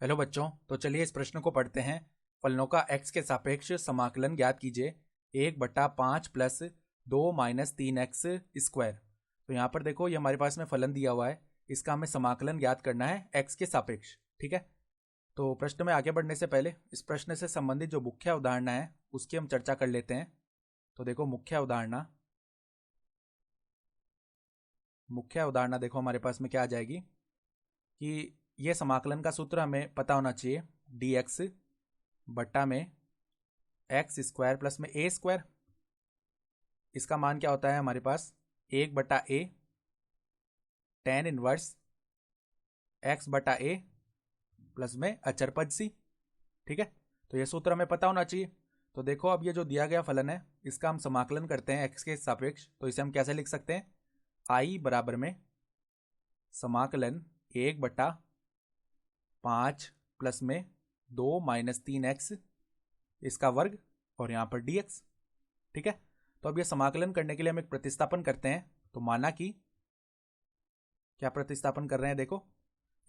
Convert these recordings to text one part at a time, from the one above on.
Hello बच्चों, तो चलिए इस प्रश्न को पढ़ते हैं। फलनों का x के सापेक्ष समाकलन ज्ञात कीजिए। 1/5 प्लस 2 माइनस 3x स्क्वायर। तो यहाँ पर देखो, ये हमारे पास में फलन दिया हुआ है, इसका हमें समाकलन ज्ञात करना है x के सापेक्ष। ठीक है, तो प्रश्न में आगे बढ़ने से पहले इस प्रश्न से संबंधित जो मुख्य अवधारणा है उसकी हम चर्चा कर लेते हैं। तो देखो, मुख्य अवधारणा देखो हमारे पास में क्या आ जाएगी कि ये समाकलन का सूत्र हमें पता होना चाहिए। dx बट्टा में एक्स स्क्वायर प्लस में ए स्क्वायर, इसका मान क्या होता है हमारे पास 1/a tan inverse x/a plus में अचर पद सी। ठीक है, तो ये सूत्र हमें पता होना चाहिए। तो देखो, अब ये जो दिया गया फलन है इसका हम समाकलन करते हैं x के सापेक्ष। तो इसे हम कैसे लिख सकते हैं? i बराबर में समाकलन 1/5 प्लस में 2 माइनस 3x इसका वर्ग और यहाँ पर dx। ठीक है, तो अब ये समाकलन करने के लिए हम एक प्रतिस्थापन करते हैं। तो माना कि क्या प्रतिस्थापन कर रहे हैं, देखो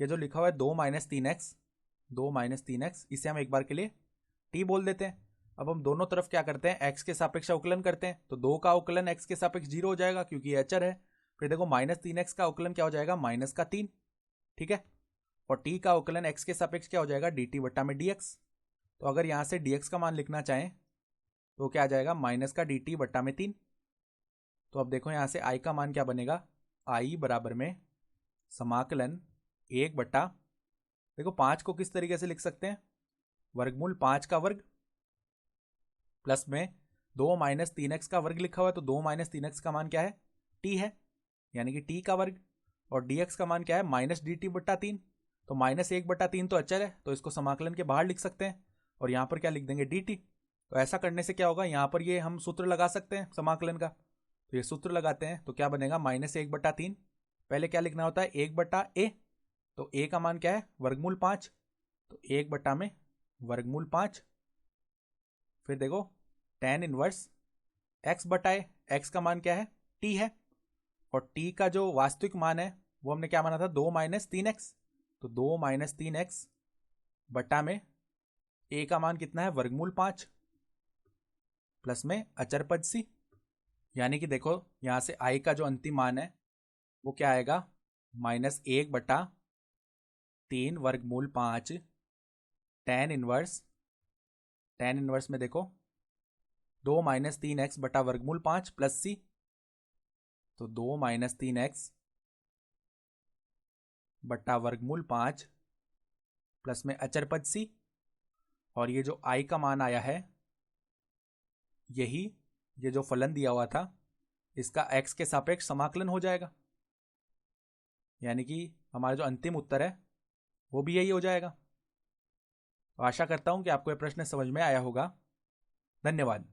ये जो लिखा हुआ है 2 माइनस 3x, इसे हम एक बार के लिए t बोल देते हैं। अब हम दोनों तरफ क्या करते हैं, x के सापेक्ष अवकलन करते हैं। तो 2 का अवकलन x के सापेक्ष 0 हो जाएगा क्योंकि ये अचर है। फिर देखो -3x का अवकलन क्या हो जाएगा, -3। ठीक है, और t का अवकलन x के सापेक्ष क्या हो जाएगा, dt बट्टा में dx। तो अगर यहाँ से dx का मान लिखना चाहें तो क्या आ जाएगा, माइनस का dt बट्टा में 3। तो अब देखो यहाँ से i का मान क्या बनेगा, i बराबर में समाकलन 1/, देखो 5 को किस तरीके से लिख सकते हैं, वर्गमूल 5 का वर्ग प्लस में 2 माइनस 3x का वर्ग लिखा हुआ है। तो 2 माइनस 3x का मान क्या है, t है, यानी कि t का वर्ग। और dx का मान क्या है, माइनस dt बट्टा 3। तो -1/3 तो अचर है, तो इसको समाकलन के बाहर लिख सकते हैं और यहाँ पर क्या लिख देंगे, dt। तो ऐसा करने से क्या होगा, यहाँ पर ये हम सूत्र लगा सकते हैं समाकलन का। तो ये सूत्र लगाते हैं तो क्या बनेगा, -1/3। पहले क्या लिखना होता है, 1/a। तो a का मान क्या है, वर्गमूल 5। तो 1 में वर्गमूल 5। फिर देखो tan इनवर्स x/a, x का मान क्या है, t है, और t का जो वास्तविक मान है वो हमने क्या माना था, 2 माइनस 3x। तो 2 माइनस 3x बटा में a का मान कितना है, वर्गमूल 5 प्लस में अचर पद सी। यानी कि देखो यहाँ से i का जो अंतिम मान है वो क्या आएगा, -1/3 वर्गमूल 5 tan इनवर्स में देखो 2 माइनस 3x बटा वर्गमूल 5 प्लस सी। तो 2 माइनस 3x बटा वर्गमूल 5 प्लस में अचर पद सी। और ये जो i का मान आया है, यही ये जो फलन दिया हुआ था इसका x के सापेक्ष समाकलन हो जाएगा। यानी कि हमारा जो अंतिम उत्तर है वो भी यही हो जाएगा। आशा करता हूं कि आपको यह प्रश्न समझ में आया होगा। धन्यवाद।